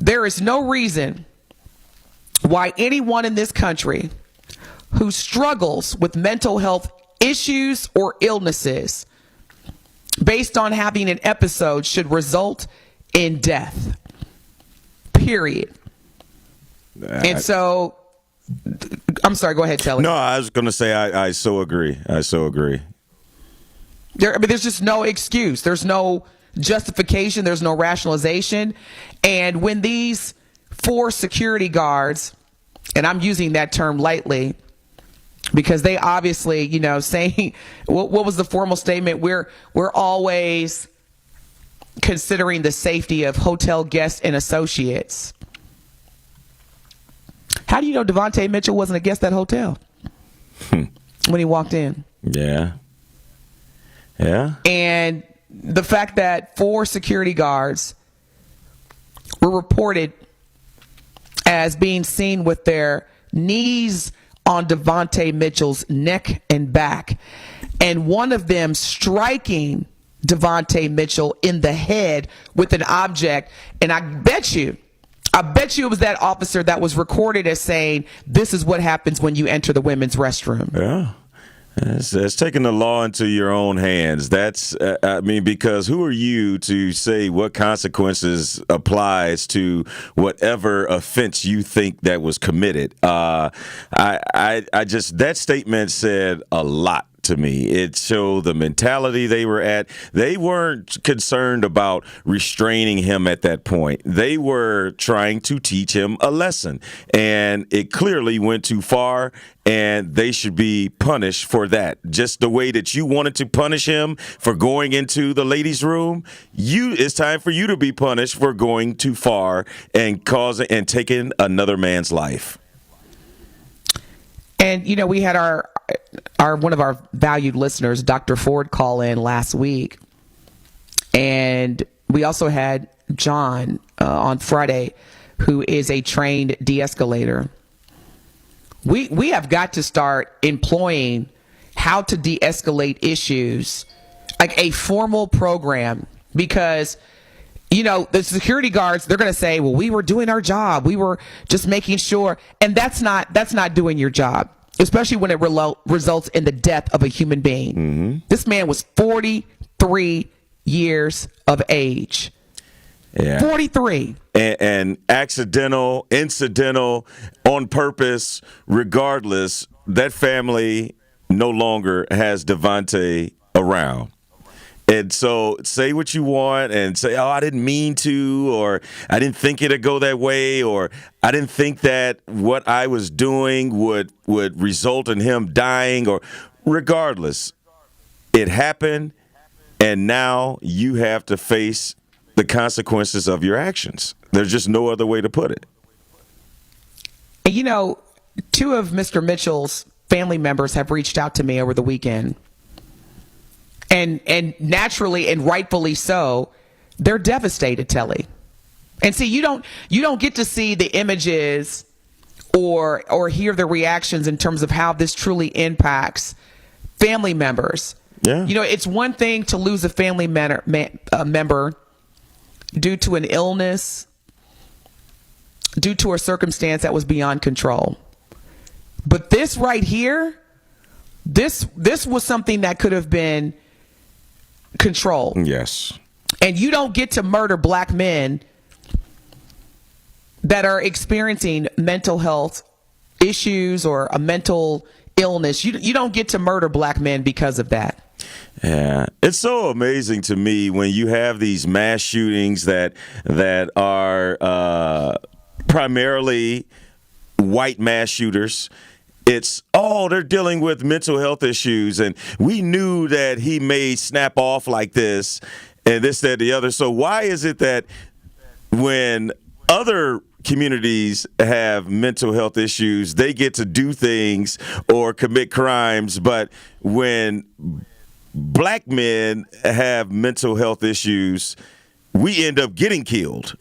There is no reason why anyone in this country who struggles with mental health issues or illnesses based on having an episode should result in death. Period. And so, I'm sorry, go ahead, Telly. No, I was going to say I so agree. I so agree. There's just no excuse. There's no justification. There's no rationalization. And when these 4 security guards, and I'm using that term lightly because they obviously, saying, what was the formal statement? We're always considering the safety of hotel guests and associates. How do you know Devontae Mitchell wasn't a guest at that hotel when he walked in? Yeah. Yeah. And the fact that 4 security guards were reported as being seen with their knees on Devontae Mitchell's neck and back, and one of them striking Devontae Mitchell in the head with an object. And I bet you it was that officer that was recorded as saying, "This is what happens when you enter the women's restroom." Yeah. It's taking the law into your own hands. That's, because who are you to say what consequences applies to whatever offense you think that was committed? That statement said a lot to me. It showed the mentality they were at. They weren't concerned about restraining him at that point. They were trying to teach him a lesson, and it clearly went too far, and they should be punished for that. Just the way that you wanted to punish him for going into the ladies' room, it's time for you to be punished for going too far and taking another man's life. And, we had our one of our valued listeners, Dr. Ford, call in last week. And we also had John on Friday, who is a trained de-escalator. We have got to start employing how to de-escalate issues, like a formal program, because the security guards, they're going to say, well, we were doing our job. We were just making sure. And that's not doing your job, especially when it results in the death of a human being. Mm-hmm. This man was 43 years of age. Yeah. 43. And accidental, incidental, on purpose, regardless, that family no longer has Devontae around. And so say what you want and say, oh, I didn't mean to, or I didn't think it'd go that way, or I didn't think that what I was doing would result in him dying, or regardless, it happened, and now you have to face the consequences of your actions. There's just no other way to put it. And 2 of Mr. Mitchell's family members have reached out to me over the weekend. And naturally and rightfully so, they're devastated, Telly. And see, you don't get to see the images or hear the reactions in terms of how this truly impacts family members. Yeah. It's one thing to lose a family member due to an illness, due to a circumstance that was beyond control. But this right here, this was something that could have been control. Yes. And you don't get to murder black men that are experiencing mental health issues or a mental illness. You don't get to murder black men because of that. Yeah, it's so amazing to me when you have these mass shootings that are primarily white mass shooters. They're dealing with mental health issues, and we knew that he may snap off like this and this, that, the other. So why is it that when other communities have mental health issues, they get to do things or commit crimes, but when black men have mental health issues, we end up getting killed?